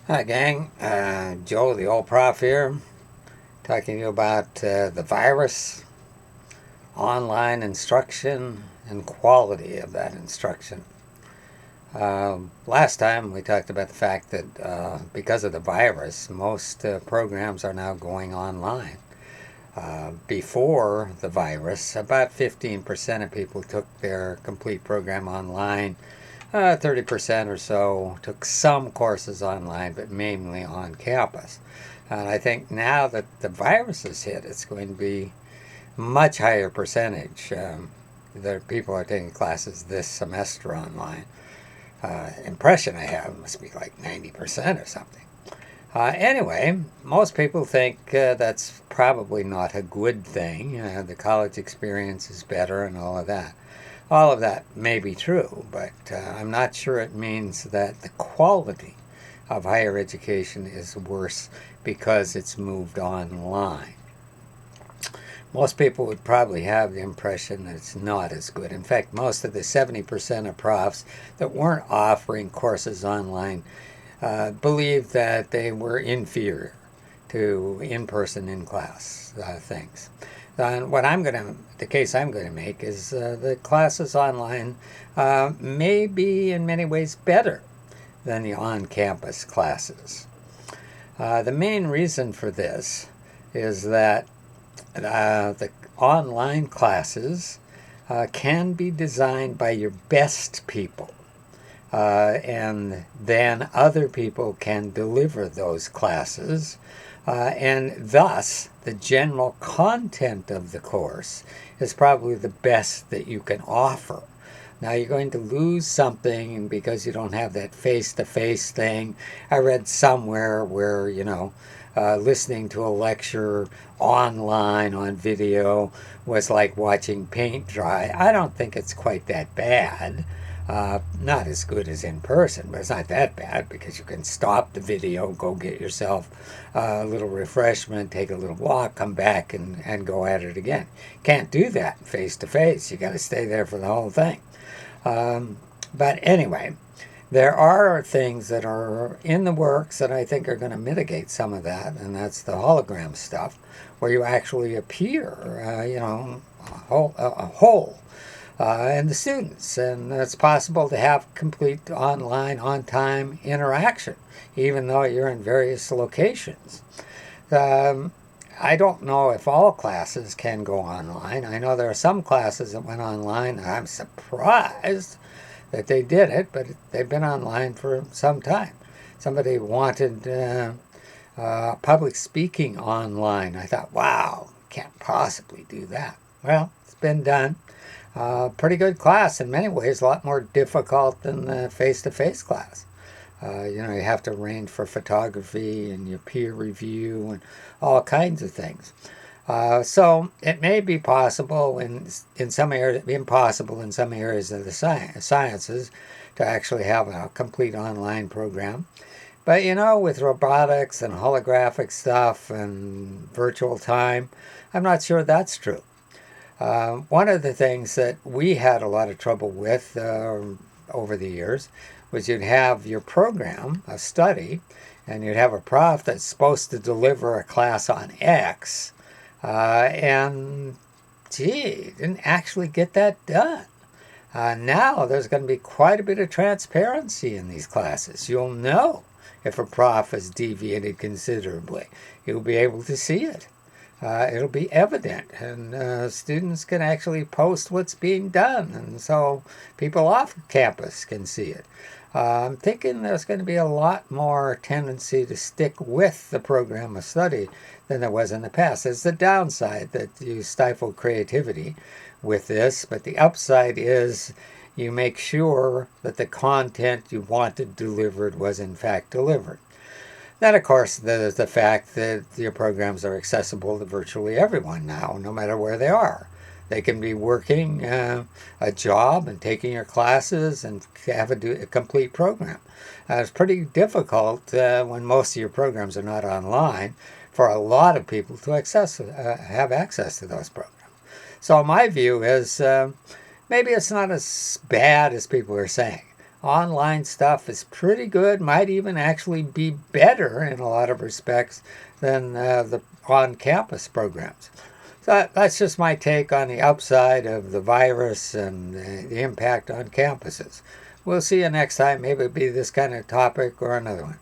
Hi, gang. Joe, the old prof here, talking to you about the virus, online instruction, and quality of that instruction. Last time we talked about the fact that because of the virus, most programs are now going online. Before the virus, about 15% of people took their complete program online. 30% or so took some courses online, but mainly on campus. And I think now that the virus has hit, it's going to be much higher percentage that people are taking classes this semester online. Impression I have must be like 90% or something. Anyway, most people think that's probably not a good thing. The college experience is better and all of that. All of that may be true, but I'm not sure it means that the quality of higher education is worse because it's moved online. Most people would probably have the impression that it's not as good. In fact, most of the 70% of profs that weren't offering courses online believed that they were inferior to in-person, in-class things. And the case I'm going to make is the classes online may be in many ways better than the on-campus classes. The main reason for this is that the online classes can be designed by your best people, and then other people can deliver those classes, and thus the general content of the course is probably the best that you can offer. Now you're going to lose something because you don't have that face-to-face thing. I read somewhere where, listening to a lecture online on video was like watching paint dry. I don't think it's quite that bad. Not as good as in person, but it's not that bad because you can stop the video, go get yourself a little refreshment, take a little walk, come back and go at it again. Can't do that face to face. You got to stay there for the whole thing. But anyway, there are things that are in the works that I think are going to mitigate some of that, and that's the hologram stuff, where you actually appear, a whole and the students. And it's possible to have complete online, on time interaction, even though you're in various locations. I don't know if all classes can go online. I know there are some classes that went online. I'm surprised that they did it, but they've been online for some time. Somebody wanted public speaking online. I thought, wow, can't possibly do that. Well, it's been done. Pretty good class in many ways, a lot more difficult than the face-to-face class. You have to arrange for photography and your peer review and all kinds of things. So it may be possible in some areas, impossible in some areas of the sciences to actually have a complete online program. But with robotics and holographic stuff and virtual time, I'm not sure that's true. One of the things that we had a lot of trouble with over the years was you'd have your program, a study, and you'd have a prof that's supposed to deliver a class on X, and gee, didn't actually get that done. Now there's going to be quite a bit of transparency in these classes. You'll know if a prof has deviated considerably. You'll be able to see it. It'll be evident, and students can actually post what's being done, and so people off campus can see it. I'm thinking there's going to be a lot more tendency to stick with the program of study than there was in the past. There's the downside that you stifle creativity with this, but the upside is you make sure that the content you wanted delivered was in fact delivered. Then, of course, there's the fact that your programs are accessible to virtually everyone now, no matter where they are. They can be working a job and taking your classes and have a complete program. It's pretty difficult when most of your programs are not online for a lot of people to have access to those programs. So my view is maybe it's not as bad as people are saying. online stuff is pretty good, might even actually be better in a lot of respects than the on-campus programs. So that's just my take on the upside of the virus and the impact on campuses. We'll see you next time. Maybe it'll be this kind of topic or another one.